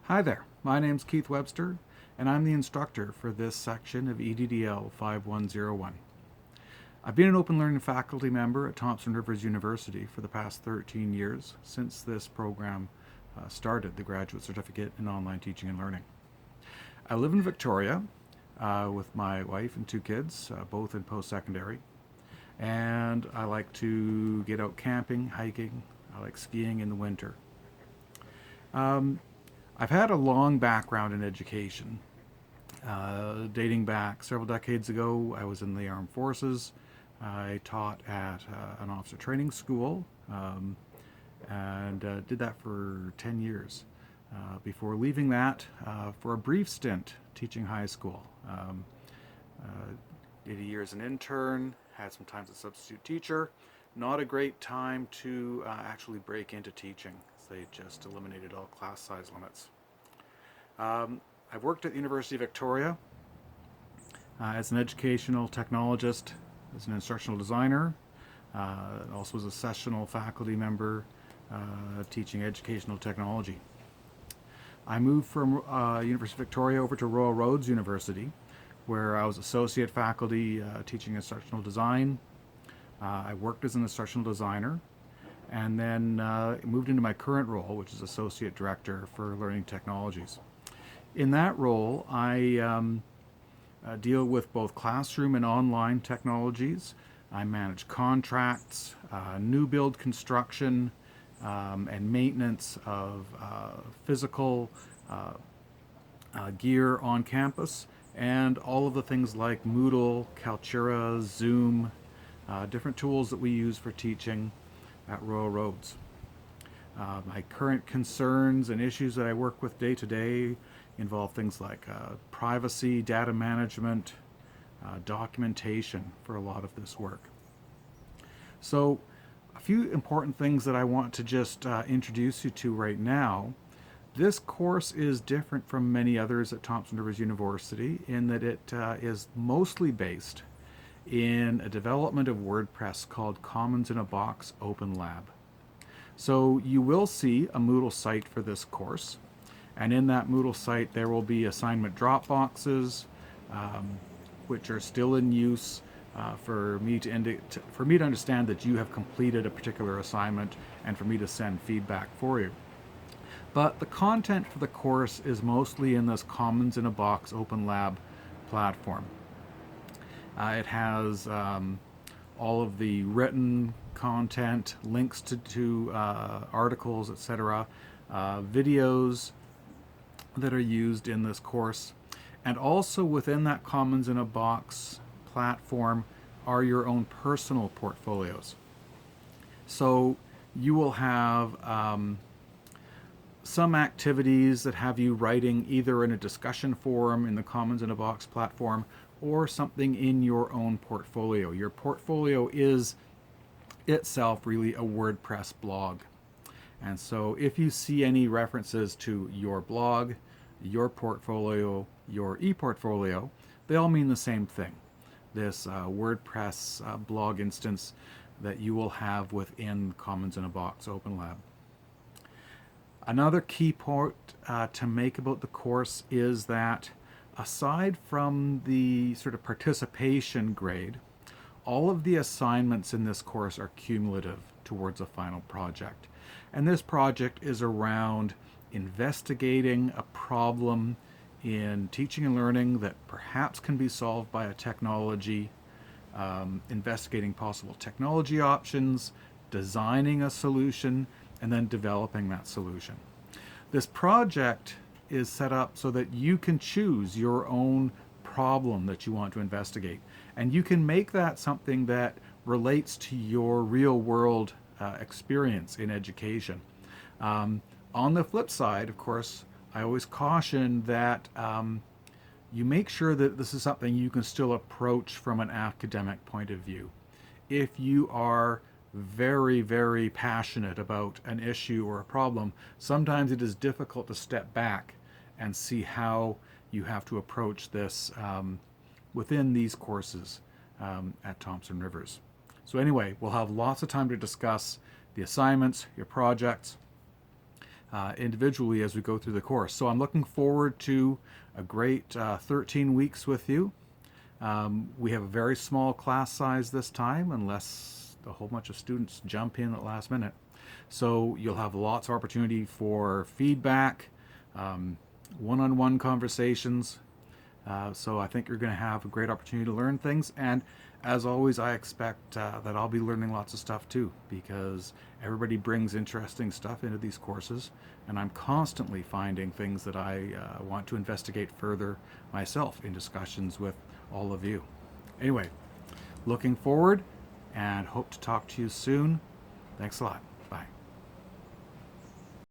Hi there, my name's Keith Webster, and I'm the instructor for this section of EDDL 5101. I've been an open learning faculty member at Thompson University for the past 13 years since this program started, the Graduate Certificate in Online Teaching and Learning. I live in Victoria with my wife and two kids, both in post-secondary, and I like to get out camping, hiking, I like skiing in the winter. I've had a long background in education. Dating back several decades ago, I was in the armed forces. I taught at an officer training school and did that for 10 years. Before leaving that, for a brief stint teaching high school. Did a year as an intern, had some time as a substitute teacher. Not a great time to actually break into teaching. They just eliminated all class size limits. I've worked at the University of Victoria as an educational technologist, as an instructional designer, also as a sessional faculty member teaching educational technology. I moved from University of Victoria over to Royal Roads University, where I was associate faculty teaching instructional design. I worked as an instructional designer, and then moved into my current role, which is Associate Director for Learning Technologies. In that role, I deal with both classroom and online technologies. I manage contracts, new build construction, and maintenance of physical gear on campus, and all of the things like Moodle, Kaltura, Zoom, different tools that we use for teaching at Royal Roads. My current concerns and issues that I work with day to day involve things like privacy, data management, documentation for a lot of this work. So a few important things that I want to just introduce you to right now. This course is different from many others at Thompson University in that it is mostly based in a development of WordPress called Commons in a Box Open Lab. So you will see a Moodle site for this course, and in that Moodle site there will be assignment drop boxes, which are still in use for me to understand that you have completed a particular assignment and for me to send feedback for you. But the content for the course is mostly in this Commons in a Box Open Lab platform. It has all of the written content, links to articles, etc., videos that are used in this course. And also within that Commons in a Box platform are your own personal portfolios. So you will have some activities that have you writing either in a discussion forum in the Commons in a Box platform or something in your own portfolio. Your portfolio is itself really a WordPress blog. And so if you see any references to your blog, your portfolio, your e-portfolio, they all mean the same thing. This WordPress blog instance that you will have within Commons in a Box Open Lab. Another key point to make about the course is that aside from the sort of participation grade, all of the assignments in this course are cumulative towards a final project. And this project is around investigating a problem in teaching and learning that perhaps can be solved by a technology, investigating possible technology options, designing a solution, and then developing that solution. This project is set up so that you can choose your own problem that you want to investigate, and you can make that something that relates to your real world experience in education. On the flip side, of course, I always caution that you make sure that this is something you can still approach from an academic point of view. If you are very, very passionate about an issue or a problem, sometimes it is difficult to step back and see how you have to approach this within these courses at Thompson Rivers. So anyway, we'll have lots of time to discuss the assignments, your projects, individually as we go through the course. So I'm looking forward to a great 13 weeks with you. We have a very small class size this time, unless a whole bunch of students jump in at last minute. So you'll have lots of opportunity for feedback, one-on-one conversations. So I think you're going to have a great opportunity to learn things. And as always, I expect that I'll be learning lots of stuff too, because everybody brings interesting stuff into these courses. And I'm constantly finding things that I want to investigate further myself in discussions with all of you. Anyway, looking forward and hope to talk to you soon. Thanks a lot.